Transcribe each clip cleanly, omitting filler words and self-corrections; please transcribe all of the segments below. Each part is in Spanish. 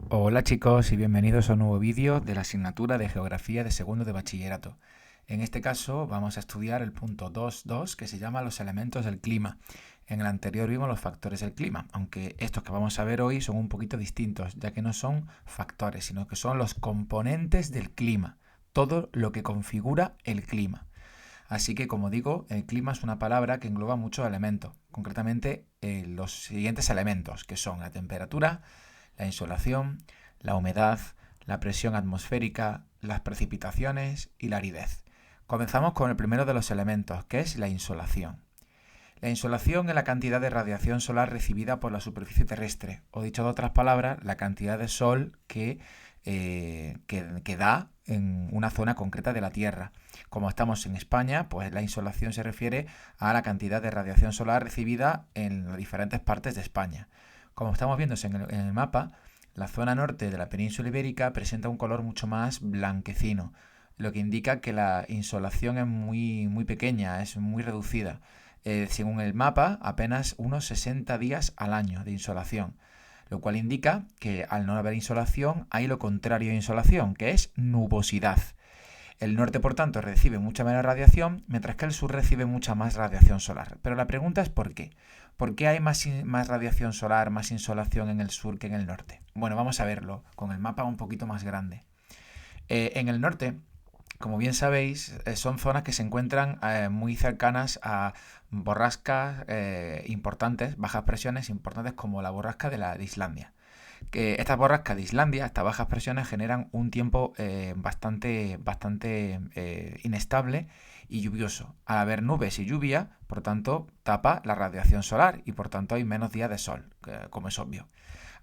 Hola chicos y bienvenidos a un nuevo vídeo de la asignatura de Geografía de segundo de bachillerato. En este caso vamos a estudiar el punto 2.2 que se llama los elementos del clima. En el anterior vimos los factores del clima, aunque estos que vamos a ver hoy son un poquito distintos, ya que no son factores, sino que son los componentes del clima, todo lo que configura el clima. Así que, como digo, el clima es una palabra que engloba muchos elementos, concretamente los siguientes elementos, que son la temperatura, la insolación, la humedad, la presión atmosférica, las precipitaciones y la aridez. Comenzamos con el primero de los elementos, que es la insolación. La insolación es la cantidad de radiación solar recibida por la superficie terrestre, o dicho de otras palabras, la cantidad de sol que da en una zona concreta de la Tierra. Como estamos en España, pues la insolación se refiere a la cantidad de radiación solar recibida en las diferentes partes de España. Como estamos viendo en el mapa, la zona norte de la península ibérica presenta un color mucho más blanquecino, lo que indica que la insolación es muy pequeña, es muy reducida. Según el mapa, apenas unos 60 días al año de insolación, lo cual indica que al no haber insolación hay lo contrario de insolación, que es nubosidad. El norte, por tanto, recibe mucha menos radiación, mientras que el sur recibe mucha más radiación solar. Pero la pregunta es ¿por qué? ¿Por qué hay más radiación solar, más insolación en el sur que en el norte? Bueno, vamos a verlo con el mapa un poquito más grande. En el norte, como bien sabéis, son zonas que se encuentran muy cercanas a borrascas importantes, bajas presiones importantes como la borrasca de Islandia. Que estas borrascas de Islandia, estas bajas presiones, generan un tiempo bastante inestable y lluvioso. Al haber nubes y lluvia, por tanto, tapa la radiación solar y por tanto hay menos días de sol, como es obvio.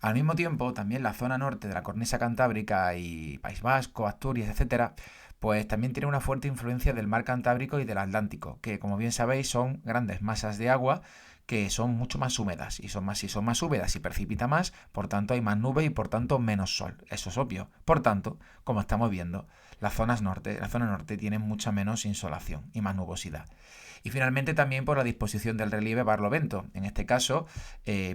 Al mismo tiempo, también la zona norte de la cornisa cantábrica y País Vasco, Asturias, etcétera, pues también tiene una fuerte influencia del mar Cantábrico y del Atlántico, que como bien sabéis son grandes masas de agua que son mucho más húmedas y si son más húmedas y precipita más, por tanto hay más nube y por tanto menos sol. Eso es obvio. Por tanto, como estamos viendo, la zona norte tiene mucha menos insolación y más nubosidad. Y finalmente también por la disposición del relieve barlovento. En este caso,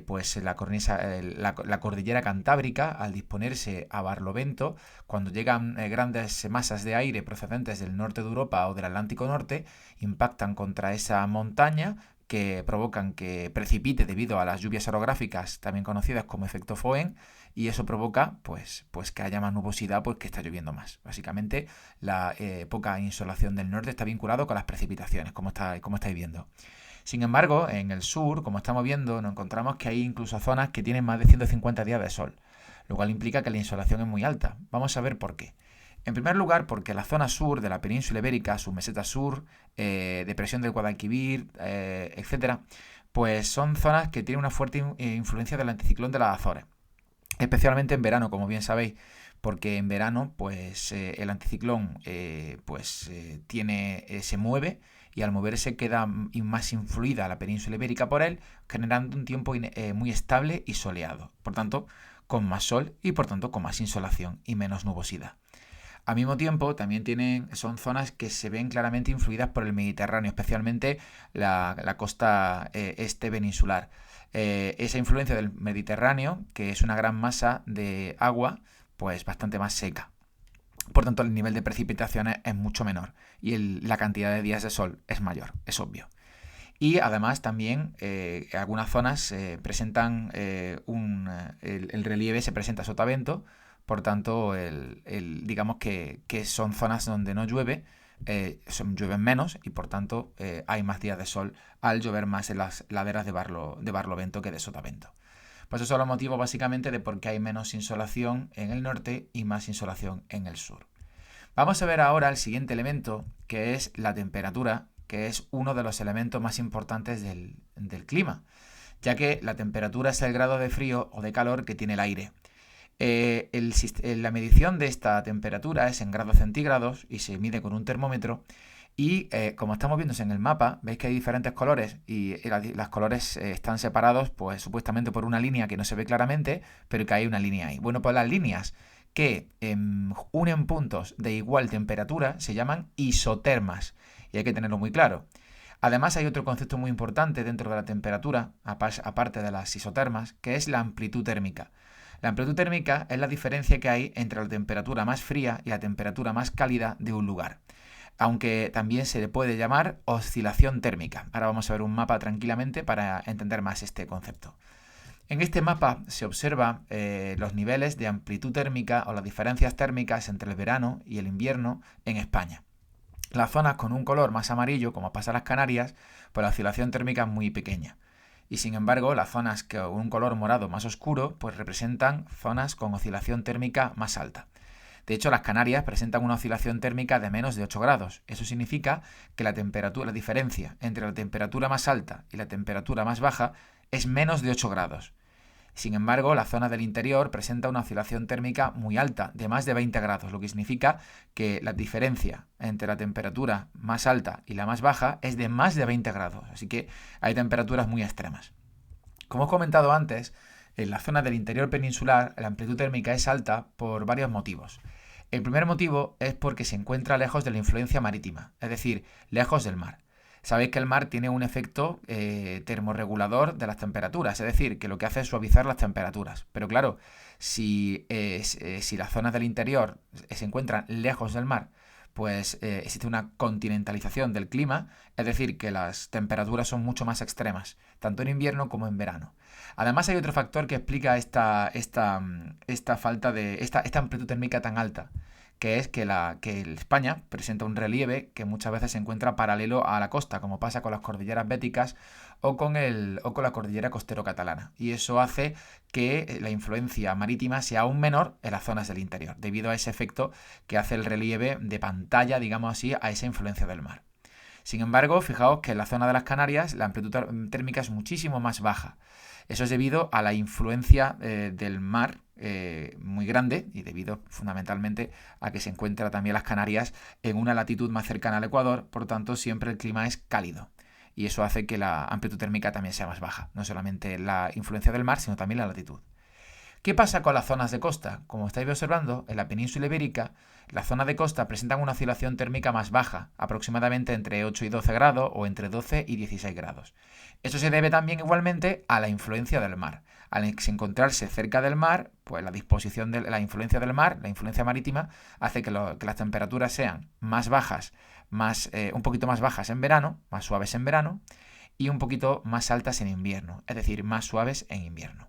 pues la cordillera cantábrica, al disponerse a barlovento, cuando llegan grandes masas de aire procedentes del norte de Europa o del Atlántico Norte, impactan contra esa montaña, que provocan que precipite debido a las lluvias orográficas, también conocidas como efecto Foehn, y eso provoca pues que haya más nubosidad, pues que está lloviendo más. Básicamente, la poca insolación del norte está vinculado con las precipitaciones, como estáis viendo. Sin embargo, en el sur, como estamos viendo, nos encontramos que hay incluso zonas que tienen más de 150 días de sol, lo cual implica que la insolación es muy alta. Vamos a ver por qué. En primer lugar, porque la zona sur de la península ibérica, su meseta sur, depresión del Guadalquivir, etcétera, pues son zonas que tienen una fuerte influencia del anticiclón de las Azores, especialmente en verano, como bien sabéis, porque en verano pues el anticiclón se mueve y al moverse queda más influida la península ibérica por él, generando un tiempo muy estable y soleado, por tanto con más sol y por tanto con más insolación y menos nubosidad. Al mismo tiempo, también son zonas que se ven claramente influidas por el Mediterráneo, especialmente la costa este peninsular. Esa influencia del Mediterráneo, que es una gran masa de agua, pues bastante más seca. Por tanto, el nivel de precipitaciones es mucho menor y la cantidad de días de sol es mayor, es obvio. Y además también algunas zonas presentan el relieve se presenta sotavento, por tanto digamos que son zonas donde no llueve, llueven menos y por tanto hay más días de sol al llover más en las laderas de barlovento que de sotavento. Pues esos son los motivos básicamente de por qué hay menos insolación en el norte y más insolación en el sur. Vamos a ver ahora el siguiente elemento, que es la temperatura, que es uno de los elementos más importantes del clima, ya que la temperatura es el grado de frío o de calor que tiene el aire. La medición de esta temperatura es en grados centígrados y se mide con un termómetro. Y como estamos viendo en el mapa, veis que hay diferentes colores y los colores están separados pues supuestamente por una línea que no se ve claramente, pero que hay una línea ahí. Bueno, pues las líneas que unen puntos de igual temperatura se llaman isotermas y hay que tenerlo muy claro. Además hay otro concepto muy importante dentro de la temperatura, aparte de las isotermas, que es la amplitud térmica. La amplitud térmica es la diferencia que hay entre la temperatura más fría y la temperatura más cálida de un lugar, aunque también se le puede llamar oscilación térmica. Ahora vamos a ver un mapa tranquilamente para entender más este concepto. En este mapa se observa los niveles de amplitud térmica o las diferencias térmicas entre el verano y el invierno en España. Las zonas con un color más amarillo, como pasa en las Canarias, pues la oscilación térmica es muy pequeña. Y sin embargo, las zonas con un color morado más oscuro, pues representan zonas con oscilación térmica más alta. De hecho, las Canarias presentan una oscilación térmica de menos de 8 grados. Eso significa que la diferencia entre la temperatura más alta y la temperatura más baja es menos de 8 grados. Sin embargo, la zona del interior presenta una oscilación térmica muy alta, de más de 20 grados, lo que significa que la diferencia entre la temperatura más alta y la más baja es de más de 20 grados. Así que hay temperaturas muy extremas. Como he comentado antes, en la zona del interior peninsular la amplitud térmica es alta por varios motivos. El primer motivo es porque se encuentra lejos de la influencia marítima, es decir, lejos del mar. Sabéis que el mar tiene un efecto termorregulador de las temperaturas, es decir, que lo que hace es suavizar las temperaturas. Pero claro, si las zonas del interior se encuentran lejos del mar, pues existe una continentalización del clima, es decir, que las temperaturas son mucho más extremas, tanto en invierno como en verano. Además hay otro factor que explica esta amplitud térmica tan alta, que es que España presenta un relieve que muchas veces se encuentra paralelo a la costa, como pasa con las cordilleras béticas o con la cordillera costero-catalana. Y eso hace que la influencia marítima sea aún menor en las zonas del interior, debido a ese efecto que hace el relieve de pantalla, digamos así, a esa influencia del mar. Sin embargo, fijaos que en la zona de las Canarias la amplitud térmica es muchísimo más baja. Eso es debido a la influencia del mar muy grande y debido fundamentalmente a que se encuentra también las Canarias en una latitud más cercana al Ecuador, por tanto siempre el clima es cálido. Y eso hace que la amplitud térmica también sea más baja, no solamente la influencia del mar, sino también la latitud. ¿Qué pasa con las zonas de costa? Como estáis observando, en la península ibérica, las zonas de costa presentan una oscilación térmica más baja, aproximadamente entre 8 y 12 grados o entre 12 y 16 grados. Eso se debe también igualmente a la influencia del mar. Al encontrarse cerca del mar, pues la disposición de la influencia del mar, la influencia marítima, hace que las temperaturas sean más bajas, un poquito más bajas en verano, más suaves en verano, y un poquito más altas en invierno, es decir, más suaves en invierno.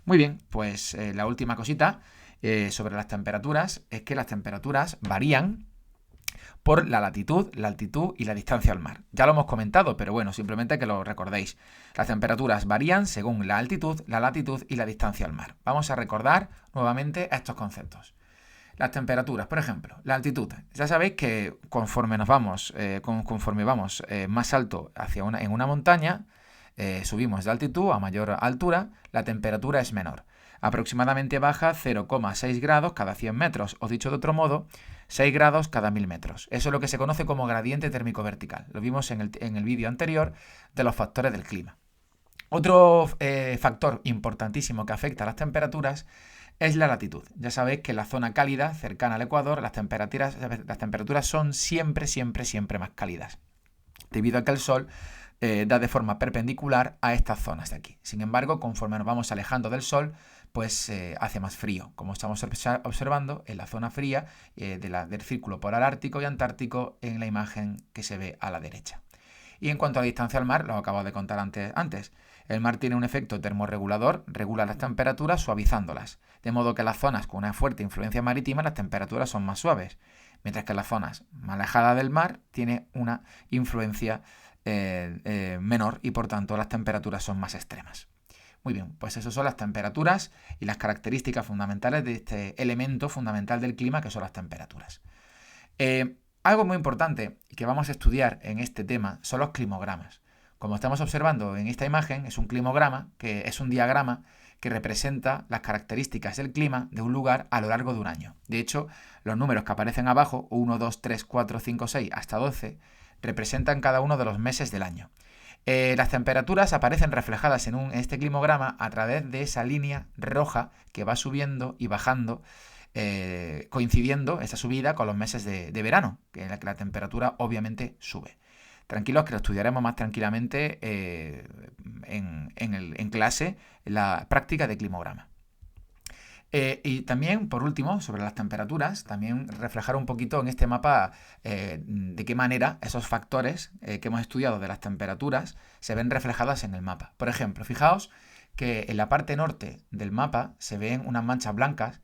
Muy bien, pues la última cosita sobre las temperaturas es que las temperaturas varían por la latitud, la altitud y la distancia al mar. Ya lo hemos comentado, pero bueno, simplemente que lo recordéis. Las temperaturas varían según la altitud, la latitud y la distancia al mar. Vamos a recordar nuevamente estos conceptos. Las temperaturas, por ejemplo, la altitud. Ya sabéis que conforme vamos más alto en una montaña, subimos de altitud a mayor altura, la temperatura es menor. Aproximadamente baja 0,6 grados cada 100 metros, o dicho de otro modo, 6 grados cada 1000 metros. Eso es lo que se conoce como gradiente térmico vertical. Lo vimos en el vídeo anterior de los factores del clima. Otro factor importantísimo que afecta a las temperaturas es la latitud. Ya sabéis que en la zona cálida, cercana al Ecuador, las temperaturas son siempre más cálidas, debido a que el Sol da de forma perpendicular a estas zonas de aquí. Sin embargo, conforme nos vamos alejando del Sol, pues hace más frío, como estamos observando en la zona fría del círculo polar ártico y antártico en la imagen que se ve a la derecha. Y en cuanto a la distancia al mar, lo acabo de contar antes. El mar tiene un efecto termorregulador, regula las temperaturas suavizándolas, de modo que en las zonas con una fuerte influencia marítima las temperaturas son más suaves, mientras que en las zonas más alejadas del mar tiene una influencia menor y por tanto las temperaturas son más extremas. Muy bien, pues esas son las temperaturas y las características fundamentales de este elemento fundamental del clima que son las temperaturas. Algo muy importante que vamos a estudiar en este tema son los climogramas. Como estamos observando en esta imagen, es un climograma, que es un diagrama que representa las características del clima de un lugar a lo largo de un año. De hecho, los números que aparecen abajo, 1, 2, 3, 4, 5, 6 hasta 12, representan cada uno de los meses del año. Las temperaturas aparecen reflejadas en este climograma a través de esa línea roja que va subiendo y bajando, coincidiendo esa subida con los meses de verano, en la que la temperatura obviamente sube. Tranquilos que lo estudiaremos más tranquilamente en clase, en la práctica de climograma. Y también, por último, sobre las temperaturas, también reflejar un poquito en este mapa de qué manera esos factores que hemos estudiado de las temperaturas se ven reflejadas en el mapa. Por ejemplo, fijaos que en la parte norte del mapa se ven unas manchas blancas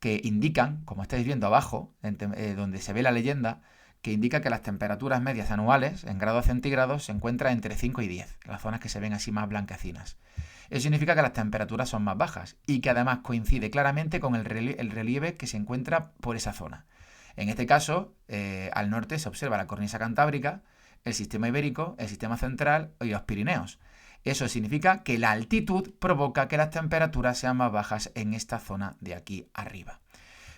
que indican, como estáis viendo abajo, donde se ve la leyenda, que indica que las temperaturas medias anuales en grados centígrados se encuentran entre 5 y 10, las zonas que se ven así más blanquecinas. Eso significa que las temperaturas son más bajas y que además coincide claramente con el relieve que se encuentra por esa zona. En este caso, al norte se observa la cornisa cantábrica, el sistema ibérico, el sistema central y los Pirineos. Eso significa que la altitud provoca que las temperaturas sean más bajas en esta zona de aquí arriba.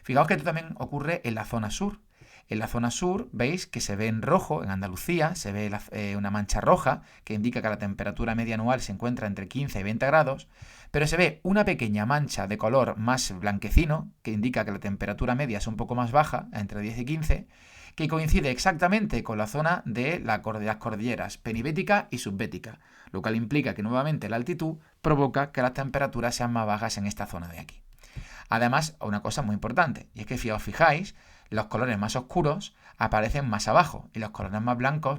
Fijaos que esto también ocurre en la zona sur. En la zona sur veis que se ve en rojo, en Andalucía, se ve una mancha roja que indica que la temperatura media anual se encuentra entre 15 y 20 grados, pero se ve una pequeña mancha de color más blanquecino que indica que la temperatura media es un poco más baja, entre 10 y 15, que coincide exactamente con la zona de las cordilleras penibética y subbética, lo cual implica que nuevamente la altitud provoca que las temperaturas sean más bajas en esta zona de aquí. Además, una cosa muy importante, y es que si os fijáis, los colores más oscuros aparecen más abajo y los colores más blancos,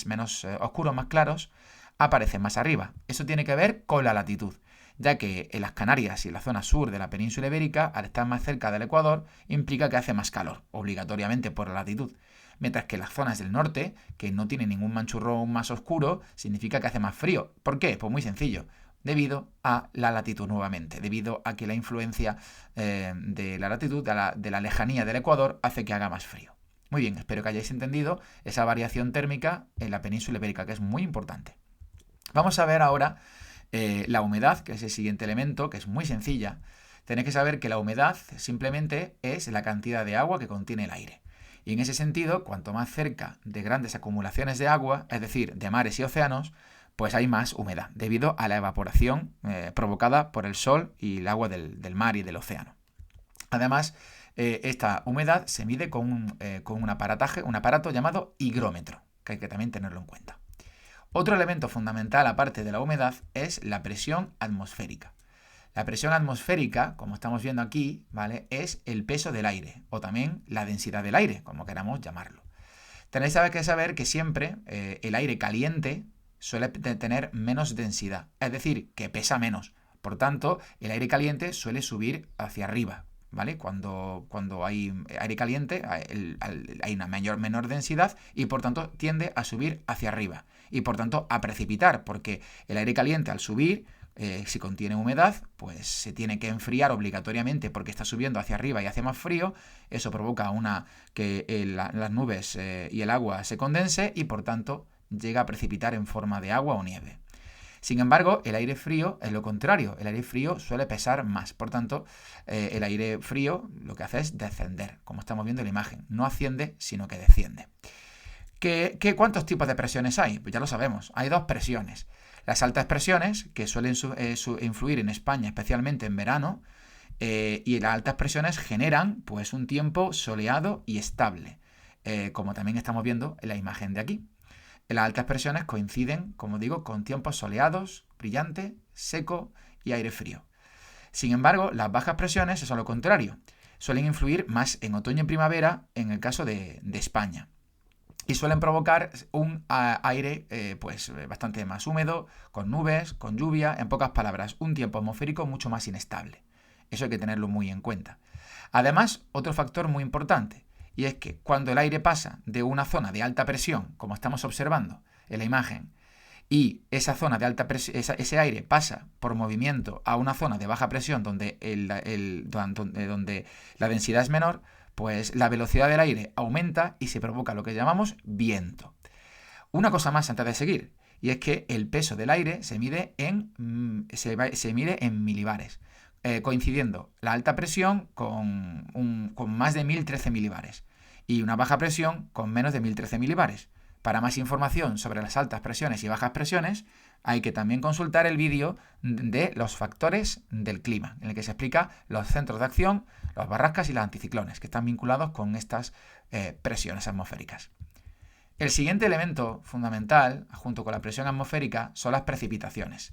menos oscuros, más claros, aparecen más arriba. Eso tiene que ver con la latitud, ya que en las Canarias y en la zona sur de la península ibérica, al estar más cerca del Ecuador, implica que hace más calor, obligatoriamente por la latitud. Mientras que en las zonas del norte, que no tienen ningún manchurrón más oscuro, significa que hace más frío. ¿Por qué? Pues muy sencillo. Debido a la latitud nuevamente, debido a que la influencia de la latitud, de la lejanía del Ecuador, hace que haga más frío. Muy bien, espero que hayáis entendido esa variación térmica en la península ibérica, que es muy importante. Vamos a ver ahora la humedad, que es el siguiente elemento, que es muy sencilla. Tenéis que saber que la humedad simplemente es la cantidad de agua que contiene el aire. Y en ese sentido, cuanto más cerca de grandes acumulaciones de agua, es decir, de mares y océanos, pues hay más humedad, debido a la evaporación provocada por el sol y el agua del mar y del océano. Además, esta humedad se mide con un aparato llamado higrómetro, que hay que también tenerlo en cuenta. Otro elemento fundamental, aparte de la humedad, es la presión atmosférica. La presión atmosférica, como estamos viendo aquí, ¿vale?, es el peso del aire, o también la densidad del aire, como queramos llamarlo. Tenéis que saber que siempre el aire caliente suele tener menos densidad, es decir, que pesa menos. Por tanto, el aire caliente suele subir hacia arriba, ¿vale? Cuando hay aire caliente hay una menor densidad y por tanto tiende a subir hacia arriba y por tanto a precipitar, porque el aire caliente al subir, si contiene humedad, pues se tiene que enfriar obligatoriamente porque está subiendo hacia arriba y hace más frío. Eso provoca que las nubes y el agua se condense y por tanto llega a precipitar en forma de agua o nieve. Sin embargo, el aire frío es lo contrario. El aire frío suele pesar más. Por tanto, el aire frío lo que hace es descender, como estamos viendo en la imagen. No asciende, sino que desciende. ¿Cuántos tipos de presiones hay? Pues ya lo sabemos. Hay dos presiones. Las altas presiones, que suelen influir en España, especialmente en verano, y las altas presiones generan pues, un tiempo soleado y estable, como también estamos viendo en la imagen de aquí. Las altas presiones coinciden, como digo, con tiempos soleados, brillante, seco y aire frío. Sin embargo, las bajas presiones son lo contrario. Suelen influir más en otoño y primavera en el caso de España. Y suelen provocar un aire bastante más húmedo, con nubes, con lluvia, en pocas palabras, un tiempo atmosférico mucho más inestable. Eso hay que tenerlo muy en cuenta. Además, otro factor muy importante, y es que cuando el aire pasa de una zona de alta presión, como estamos observando en la imagen, y esa zona de alta presión, ese aire pasa por movimiento a una zona de baja presión donde la densidad es menor, pues la velocidad del aire aumenta y se provoca lo que llamamos viento. Una cosa más antes de seguir, y es que el peso del aire se mide en milibares, coincidiendo la alta presión con más de 1013 milibares y una baja presión con menos de 1013 milibares. Para más información sobre las altas presiones y bajas presiones, hay que también consultar el vídeo de los factores del clima, en el que se explica los centros de acción, las borrascas y los anticiclones, que están vinculados con estas presiones atmosféricas. El siguiente elemento fundamental, junto con la presión atmosférica, son las precipitaciones.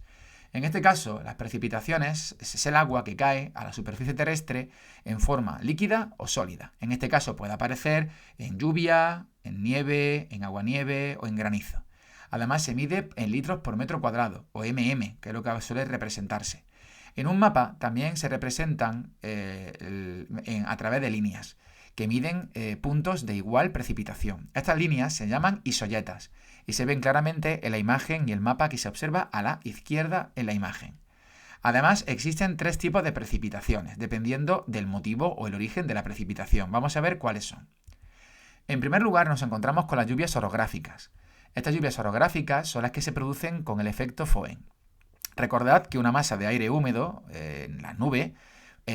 En este caso, las precipitaciones es el agua que cae a la superficie terrestre en forma líquida o sólida. En este caso puede aparecer en lluvia, en nieve, en aguanieve o en granizo. Además se mide en litros por metro cuadrado, o mm, que es lo que suele representarse. En un mapa también se representan a través de líneas que miden puntos de igual precipitación. Estas líneas se llaman isoyetas y se ven claramente en la imagen y el mapa que se observa a la izquierda en la imagen. Además, existen 3 tipos de precipitaciones, dependiendo del motivo o el origen de la precipitación. Vamos a ver cuáles son. En primer lugar, nos encontramos con las lluvias orográficas. Estas lluvias orográficas son las que se producen con el efecto Foehn. Recordad que una masa de aire húmedo en la nube,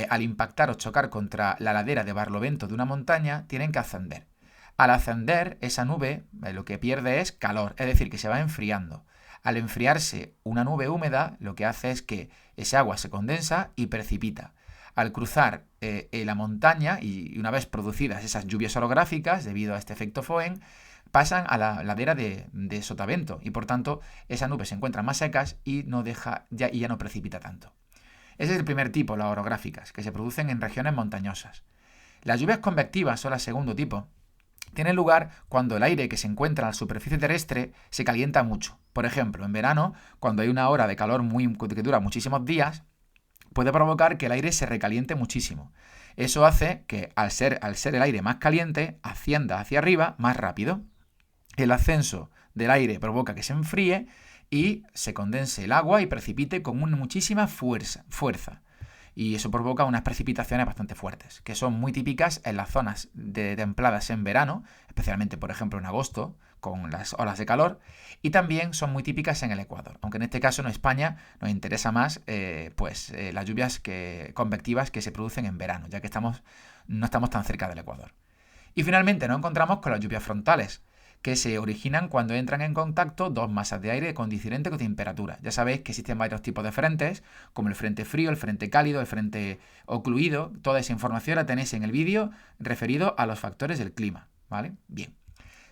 al impactar o chocar contra la ladera de barlovento de una montaña, tienen que ascender. Al ascender, esa nube lo que pierde es calor, es decir, que se va enfriando. Al enfriarse una nube húmeda, lo que hace es que ese agua se condensa y precipita. Al cruzar la montaña y una vez producidas esas lluvias orográficas, debido a este efecto Foehn, pasan a la ladera de sotavento y por tanto esas nubes se encuentran más secas y ya no precipita tanto. Ese es el primer tipo, las orográficas, que se producen en regiones montañosas. Las lluvias convectivas son el segundo tipo. Tienen lugar cuando el aire que se encuentra en la superficie terrestre se calienta mucho. Por ejemplo, en verano, cuando hay una hora de calor que dura muchísimos días, puede provocar que el aire se recaliente muchísimo. Eso hace que al ser el aire más caliente, ascienda hacia arriba más rápido. El ascenso del aire provoca que se enfríe y se condense el agua y precipite con muchísima fuerza. Y eso provoca unas precipitaciones bastante fuertes, que son muy típicas en las zonas templadas en verano, especialmente por ejemplo en agosto, con las olas de calor, y también son muy típicas en el Ecuador, aunque en este caso en España nos interesa más las lluvias convectivas que se producen en verano, ya que no estamos tan cerca del Ecuador. Y finalmente nos encontramos con las lluvias frontales, que se originan cuando entran en contacto dos masas de aire con diferente temperatura. Ya sabéis que existen varios tipos de frentes, como el frente frío, el frente cálido, el frente ocluido. Toda esa información la tenéis en el vídeo referido a los factores del clima, ¿vale? Bien.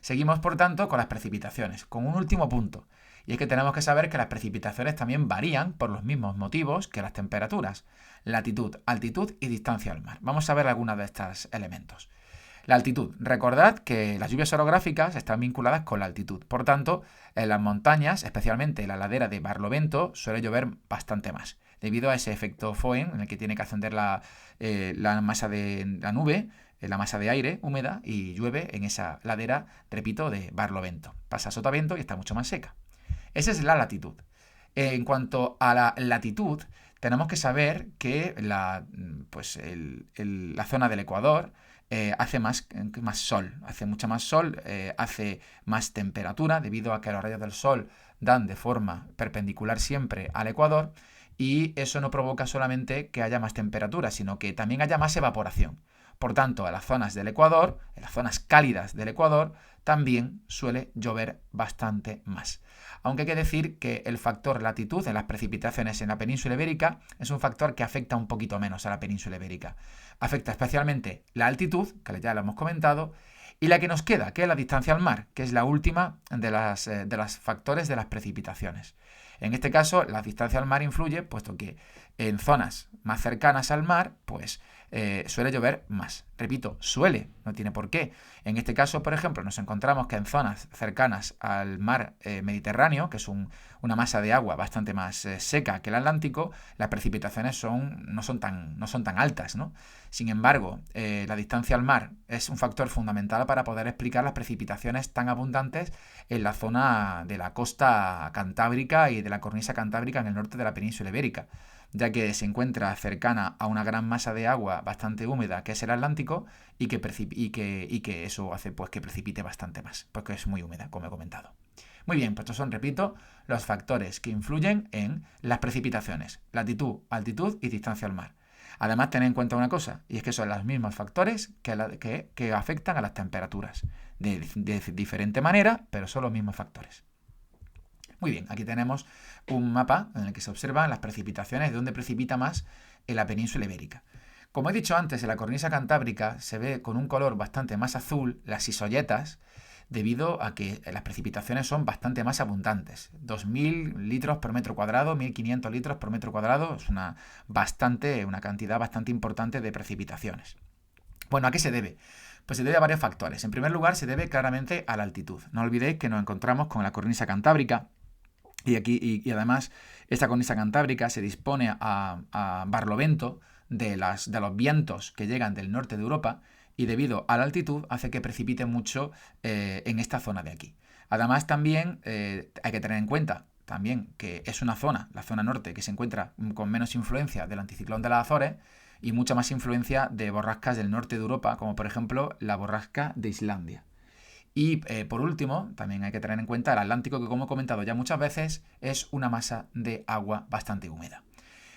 Seguimos, por tanto, con las precipitaciones, con un último punto. Y es que tenemos que saber que las precipitaciones también varían por los mismos motivos que las temperaturas. Latitud, altitud y distancia al mar. Vamos a ver algunos de estos elementos. La altitud. Recordad que las lluvias orográficas están vinculadas con la altitud. Por tanto, en las montañas, especialmente en la ladera de Barlovento, suele llover bastante más, debido a ese efecto Foehn en el que tiene que ascender la masa de la nube, la masa de aire húmeda, y llueve en esa ladera, repito, de Barlovento. Pasa a sotavento y está mucho más seca. Esa es la latitud. En cuanto a la latitud, tenemos que saber que la zona del Ecuador hace más sol, hace mucha más sol, hace más temperatura debido a que los rayos del sol dan de forma perpendicular siempre al ecuador y eso no provoca solamente que haya más temperatura, sino que también haya más evaporación. Por tanto, en las zonas del Ecuador, en las zonas cálidas del Ecuador, también suele llover bastante más. Aunque hay que decir que el factor latitud en las precipitaciones en la península ibérica es un factor que afecta un poquito menos a la península ibérica. Afecta especialmente la altitud, que ya lo hemos comentado, y la que nos queda, que es la distancia al mar, que es la última de los factores de las precipitaciones. En este caso, la distancia al mar influye, puesto que en zonas más cercanas al mar, pues suele llover más. Repito, suele, no tiene por qué. En este caso, por ejemplo, nos encontramos que en zonas cercanas al mar Mediterráneo, que es una masa de agua bastante más seca que el Atlántico, las precipitaciones no son tan altas, ¿no? Sin embargo, la distancia al mar es un factor fundamental para poder explicar las precipitaciones tan abundantes en la zona de la costa cantábrica y de la cornisa cantábrica en el norte de la península ibérica, ya que se encuentra cercana a una gran masa de agua bastante húmeda que es el Atlántico y que eso hace pues que precipite bastante más, porque es muy húmeda, como he comentado. Muy bien, pues estos son, repito, los factores que influyen en las precipitaciones: latitud, altitud y distancia al mar. Además, tened en cuenta una cosa, y es que son los mismos factores que afectan a las temperaturas, de diferente manera, pero son los mismos factores. Muy bien, aquí tenemos un mapa en el que se observan las precipitaciones de dónde precipita más en la península ibérica. Como he dicho antes, en la cornisa cantábrica se ve con un color bastante más azul las isoyetas debido a que las precipitaciones son bastante más abundantes. 2.000 litros por metro cuadrado, 1.500 litros por metro cuadrado, es una cantidad bastante importante de precipitaciones. Bueno, ¿a qué se debe? Pues se debe a varios factores. En primer lugar, se debe claramente a la altitud. No olvidéis que nos encontramos con la cornisa cantábrica y además esta cornisa cantábrica se dispone a barlovento de los vientos que llegan del norte de Europa y debido a la altitud hace que precipite mucho en esta zona de aquí. Además también hay que tener en cuenta también que es una zona, la zona norte, que se encuentra con menos influencia del anticiclón de las Azores y mucha más influencia de borrascas del norte de Europa, como por ejemplo la borrasca de Islandia. Y por último, también hay que tener en cuenta el Atlántico, que como he comentado ya muchas veces, es una masa de agua bastante húmeda.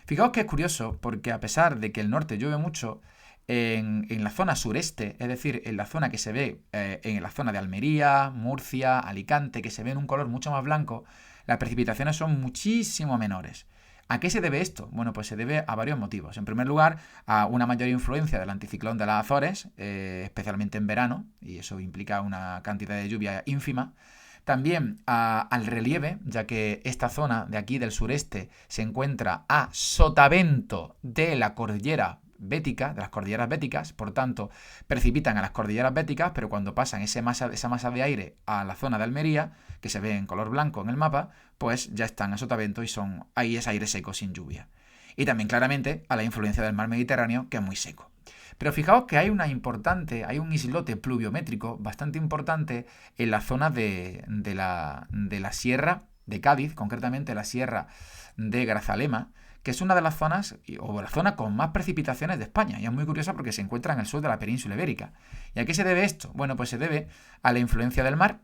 Fijaos que es curioso, porque a pesar de que el norte llueve mucho, en la zona sureste, es decir, en la zona que se ve en la zona de Almería, Murcia, Alicante, que se ve en un color mucho más blanco, las precipitaciones son muchísimo menores. ¿A qué se debe esto? Bueno, pues se debe a varios motivos. En primer lugar, a una mayor influencia del anticiclón de las Azores, especialmente en verano, y eso implica una cantidad de lluvia ínfima. También al relieve, ya que esta zona de aquí del sureste se encuentra a sotavento de la cordillera bética, de las cordilleras béticas, por tanto, precipitan a las cordilleras béticas, pero cuando pasan esa masa de aire a la zona de Almería, que se ve en color blanco en el mapa, pues ya están a sotavento y ahí es aire seco sin lluvia. Y también claramente a la influencia del mar Mediterráneo, que es muy seco. Pero fijaos que hay un islote pluviométrico bastante importante en la zona de la sierra de Cádiz, concretamente la sierra de Grazalema, que es una de las zonas, o la zona con más precipitaciones de España. Y es muy curiosa porque se encuentra en el sur de la península ibérica. ¿Y a qué se debe esto? Bueno, pues se debe a la influencia del mar.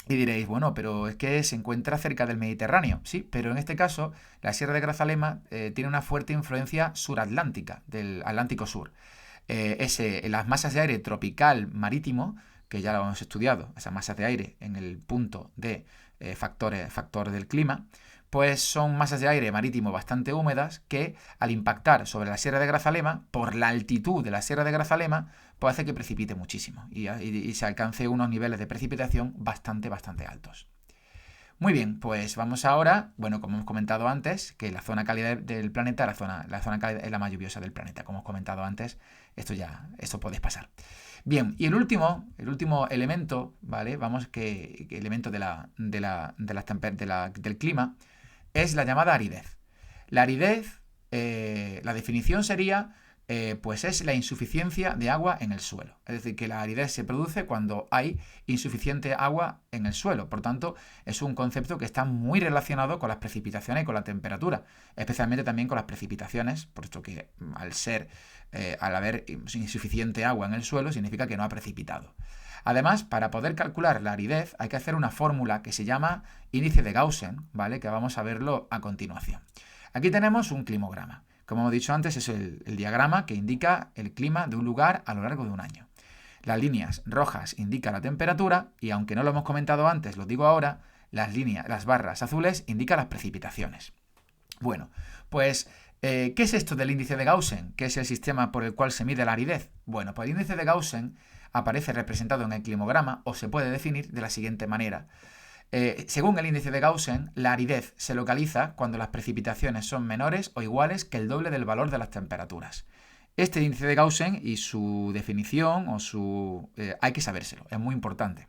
Y diréis, bueno, pero es que se encuentra cerca del Mediterráneo. Sí, pero en este caso, la sierra de Grazalema tiene una fuerte influencia suratlántica, del Atlántico Sur. Las masas de aire tropical marítimo, que ya lo hemos estudiado, esas masas de aire en el punto de factor del clima, pues son masas de aire marítimo bastante húmedas que al impactar sobre la sierra de Grazalema, por la altitud de la sierra de Grazalema, pues hace que precipite muchísimo y se alcance unos niveles de precipitación bastante altos. Muy bien, pues vamos ahora, bueno, como hemos comentado antes, que la zona cálida del planeta, la zona cálida es la más lluviosa del planeta, como hemos comentado antes, esto podéis pasar. Bien, y el último elemento, ¿vale? Vamos que elemento del clima es la llamada aridez. La aridez, la definición sería, pues es la insuficiencia de agua en el suelo. Es decir, que la aridez se produce cuando hay insuficiente agua en el suelo. Por tanto, es un concepto que está muy relacionado con las precipitaciones y con la temperatura, especialmente también con las precipitaciones, puesto que al haber insuficiente agua en el suelo, significa que no ha precipitado. Además, para poder calcular la aridez hay que hacer una fórmula que se llama índice de Gaussian, ¿vale? Que vamos a verlo a continuación. Aquí tenemos un climograma. Como hemos dicho antes, es el diagrama que indica el clima de un lugar a lo largo de un año. Las líneas rojas indican la temperatura y, aunque no lo hemos comentado antes, lo digo ahora, las barras azules indican las precipitaciones. Bueno, pues, ¿qué es esto del índice de Gaussian? ¿Qué es el sistema por el cual se mide la aridez? Bueno, pues el índice de Gaussian aparece representado en el climograma o se puede definir de la siguiente manera. Según el índice de Gaussian, la aridez se localiza cuando las precipitaciones son menores o iguales que el doble del valor de las temperaturas. Este índice de Gaussian y su definición hay que sabérselo, es muy importante,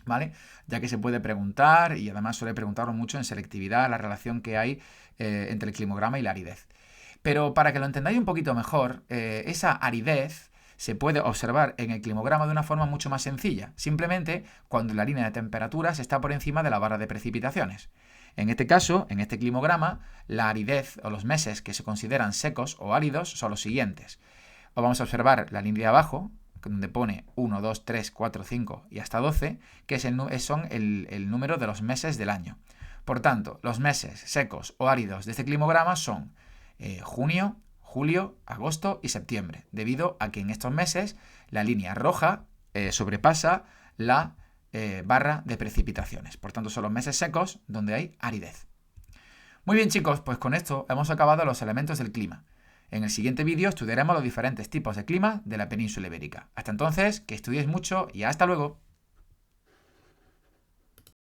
¿vale? Ya que se puede preguntar, y además suele preguntarlo mucho en selectividad, la relación que hay entre el climograma y la aridez. Pero para que lo entendáis un poquito mejor, esa aridez se puede observar en el climograma de una forma mucho más sencilla, simplemente cuando la línea de temperaturas está por encima de la barra de precipitaciones. En este caso, en este climograma, la aridez o los meses que se consideran secos o áridos son los siguientes. O vamos a observar la línea de abajo, donde pone 1, 2, 3, 4, 5 y hasta 12, que son el número de los meses del año. Por tanto, los meses secos o áridos de este climograma son junio, julio, agosto y septiembre, debido a que en estos meses la línea roja sobrepasa la barra de precipitaciones. Por tanto, son los meses secos donde hay aridez. Muy bien, chicos, pues con esto hemos acabado los elementos del clima. En el siguiente vídeo estudiaremos los diferentes tipos de clima de la península ibérica. Hasta entonces, que estudiéis mucho y hasta luego.